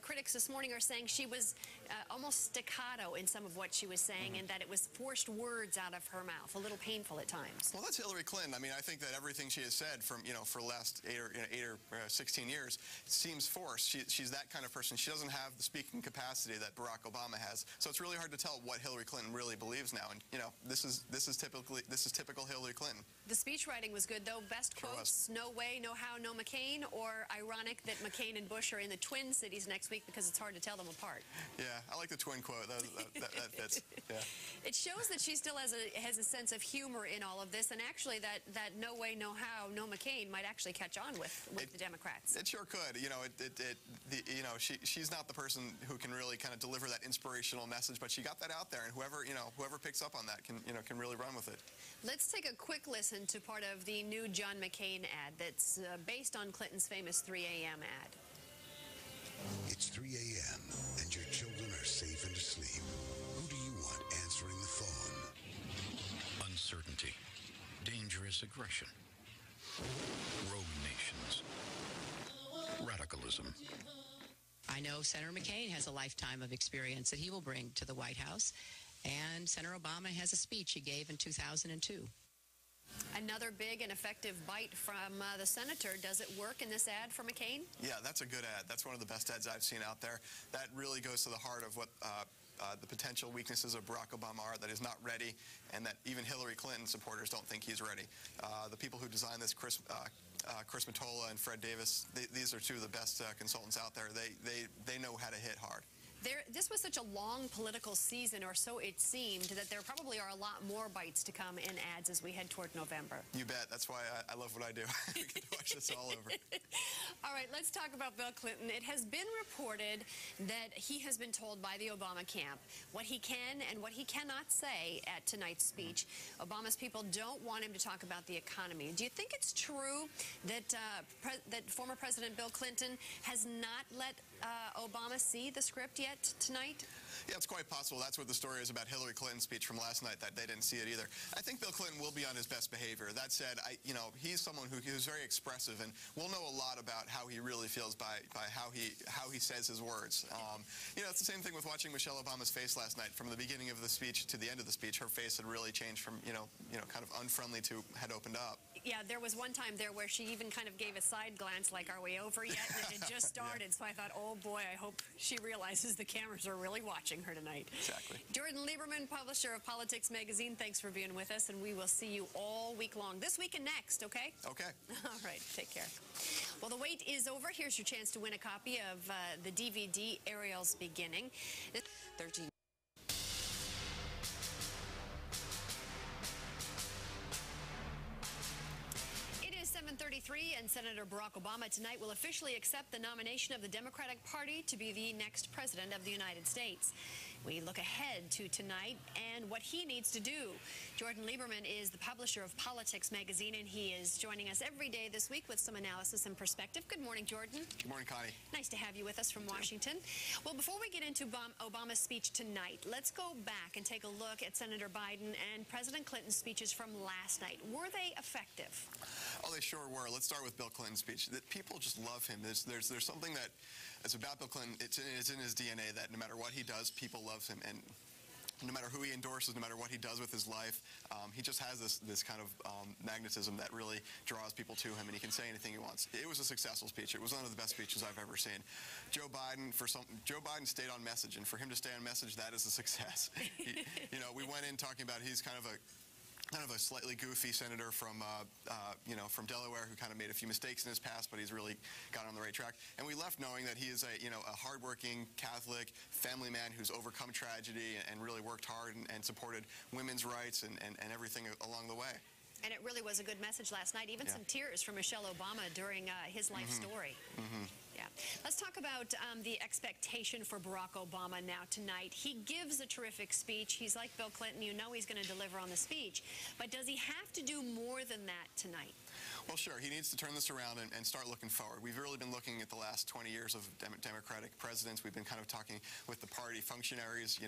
critics this morning are saying she was almost staccato in some of what she was saying, and that it was forced words out of her mouth, a little painful at times. Well, that's Hillary Clinton. I mean, I think that everything she has said from, for the last 8 or 16 years seems forced. She's that kind of person. She doesn't have the speaking capacity that Barack Obama has. So it's really hard to tell what Hillary Clinton really believes now. And this is typical Hillary Clinton. The speech writing was good, though. Best quotes: "No way, no how, no McCain," or ironic that McCain and Bush are in the Twin Cities next week because it's hard to tell them apart. Yeah, I like the twin quote. That fits. Yeah. It shows that she still has a sense of humor in all of this, and actually that "no way, no how, no McCain" might actually catch on with the Democrats. It sure could. She's not the person who can really kind of deliver that inspirational message, but she got that out there, and whoever picks up on that can really run with it. Let's take a quick listen to part of the new John McCain ad that's based on Clinton's famous 3 a.m. ad. It's 3 a.m. and your children are safe and asleep. Who do you want answering the phone? Uncertainty, dangerous aggression, rogue nations, radicalism. I know Senator McCain has a lifetime of experience that he will bring to the White House, and Senator Obama has a speech he gave in 2002. Another big and effective bite from the senator. Does it work in this ad for McCain? Yeah, that's a good ad. That's one of the best ads I've seen out there. That really goes to the heart of what the potential weaknesses of Barack Obama are, that he's not ready, and that even Hillary Clinton supporters don't think he's ready. The people who designed this, Chris Mottola and Fred Davis, these are two of the best consultants out there. They know how to hit hard. This was such a long political season, or so it seemed, that there probably are a lot more bites to come in ads as we head toward November. You bet. That's why I love what I do. I get to watch this all over. All right, let's talk about Bill Clinton. It has been reported that he has been told by the Obama camp what he can and what he cannot say at tonight's speech. Obama's people don't want him to talk about the economy. Do you think it's true that that former President Bill Clinton has not let Obama see the script yet tonight? Yeah, it's quite possible. That's what the story is about Hillary Clinton's speech from last night, that they didn't see it either. I think Bill Clinton will be on his best behavior. That said, he's someone who's very expressive, and we'll know a lot about how he really feels by how he says his words. It's the same thing with watching Michelle Obama's face last night. From the beginning of the speech to the end of the speech, her face had really changed from, kind of unfriendly to had opened up. Yeah, there was one time there where she even kind of gave a side glance like, are we over yet? And it had just started, yeah. So I thought, oh boy, I hope she realizes the cameras are really watching her tonight. Exactly. Jordan Lieberman, publisher of Politics Magazine, thanks for being with us, and we will see you all week long, this week and next, okay? Okay. All right, take care. Well, the wait is over. Here's your chance to win a copy of the DVD Ariel's Beginning. 13. It is 7:33, and Senator Barack Obama tonight will officially accept the nomination of the Democratic Party to be the next president of the United States. We look ahead to tonight and what he needs to do. Jordan Lieberman is the publisher of Politics Magazine, and he is joining us every day this week with some analysis and perspective. Good morning, Jordan. Good morning, Connie. Nice to have you with us from Washington. Well, before we get into Obama's speech tonight, let's go back and take a look at Senator Biden and President Clinton's speeches from last night. Were they effective? Oh, they sure were. Let's start with Bill Clinton's speech. People just love him. There's something that is about Bill Clinton. It's in his DNA that no matter what he does, people love him. And no matter who he endorses, no matter what he does with his life, he just has this kind of magnetism that really draws people to him, and he can say anything he wants. It was a successful speech. It was one of the best speeches I've ever seen. Joe Biden stayed on message, and for him to stay on message, that is a success. We went in talking about he's kind of a slightly goofy senator from Delaware who kind of made a few mistakes in his past, but he's really got on the right track. And we left knowing that he is a hardworking Catholic family man who's overcome tragedy and really worked hard and supported women's rights and everything along the way. And it really was a good message last night. Even some tears from Michelle Obama during his life story. Yeah. Let's talk about the expectation for Barack Obama now tonight. He gives a terrific speech. He's like Bill Clinton. You know he's going to deliver on the speech. But does he have to do more than that tonight? Well, sure. He needs to turn this around and start looking forward. We've really been looking at the last 20 years of Democratic presidents. We've been kind of talking with the party functionaries,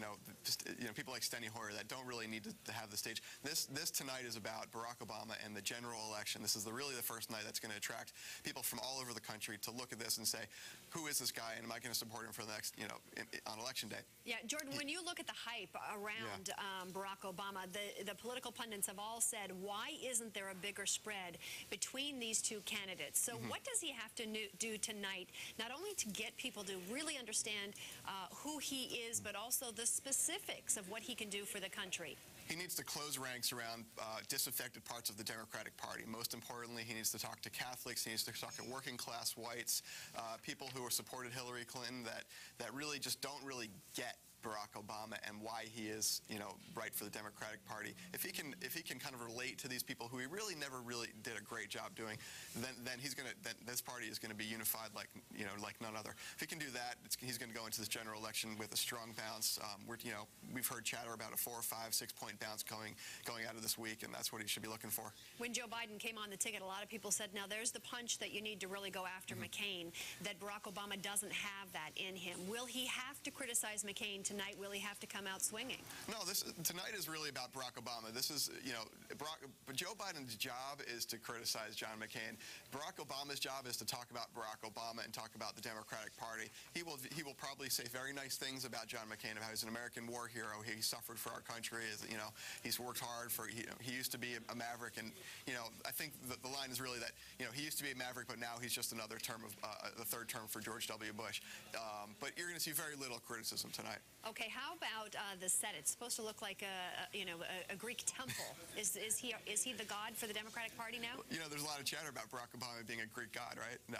people like Steny Hoyer that don't really need to have the stage. This tonight is about Barack Obama and the general election. This is really the first night that's going to attract people from all over the country to look at this and say, who is this guy, and am I going to support him for the next, on Election Day? Yeah, Jordan, when you look at the hype around Barack Obama, the political pundits have all said, why isn't there a bigger spread between these two candidates? So what does he have to do tonight, not only to get people to really understand who he is, but also the specifics of what he can do for the country? He needs to close ranks around disaffected parts of the Democratic Party. Most importantly, he needs to talk to Catholics. He needs to talk to working-class whites, people who have supported Hillary Clinton that really just don't really get Barack Obama and why he is, right for the Democratic Party. If he can kind of relate to these people who he never really did a great job doing, then this party is going to be unified like none other. If he can do that, he's going to go into this general election with a strong bounce. We've heard chatter about a 4 or 5, 6 point bounce going out of this week, and that's what he should be looking for. When Joe Biden came on the ticket, a lot of people said, now there's the punch that you need to really go after McCain, that Barack Obama doesn't have that in him. Will he have to criticize McCain tonight? Will he have to come out swinging? No, tonight is really about Barack Obama. This is, Joe Biden's job is to criticize John McCain. Barack Obama's job is to talk about Barack Obama and talk about the Democratic Party. He will probably say very nice things about John McCain, about he's an American war hero. He suffered for our country. He's worked hard for. He used to be a maverick, and I think the line is really that he used to be a maverick, but now he's just another term of the third term for George W. Bush. But you're going to see very little criticism tonight. Okay, how about the set? It's supposed to look like a Greek temple. Is he the god for the Democratic Party now? There's a lot of chatter about Barack Obama being a Greek god, right? No,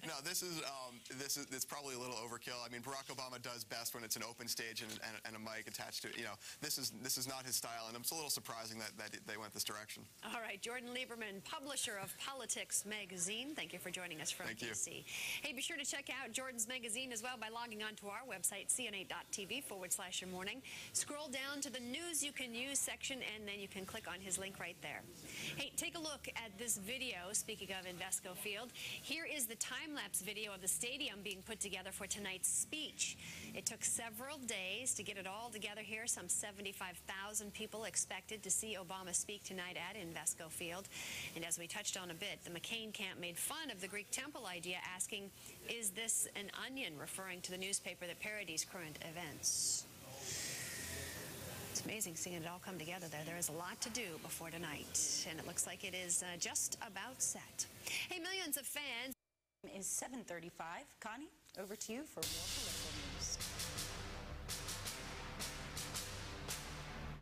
no. It's probably a little overkill. I mean, Barack Obama does best when it's an open stage and a mic attached to it. This is not his style, and it's a little surprising that they went this direction. All right, Jordan Lieberman, publisher of Politics Magazine. Thank you for joining us from D.C. Hey, be sure to check out Jordan's magazine as well by logging on to our website, cna.tv/yourmorning. Scroll down to the News You Can Use section, and then you can click on his link right there. Hey, take a look at this video. Speaking of Invesco Field, here is the time-lapse video of the stadium being put together for tonight's speech. It took several days to get it all together here. Some 75,000 people expected to see Obama speak tonight at Invesco Field. And as we touched on a bit, the McCain camp made fun of the Greek temple idea, asking, is this an onion, referring to the newspaper that parodies current events. It's amazing seeing it all come together there. There is a lot to do before tonight, and it looks like it is just about set. Hey, millions of fans. Is 7:35. Connie, over to you for more.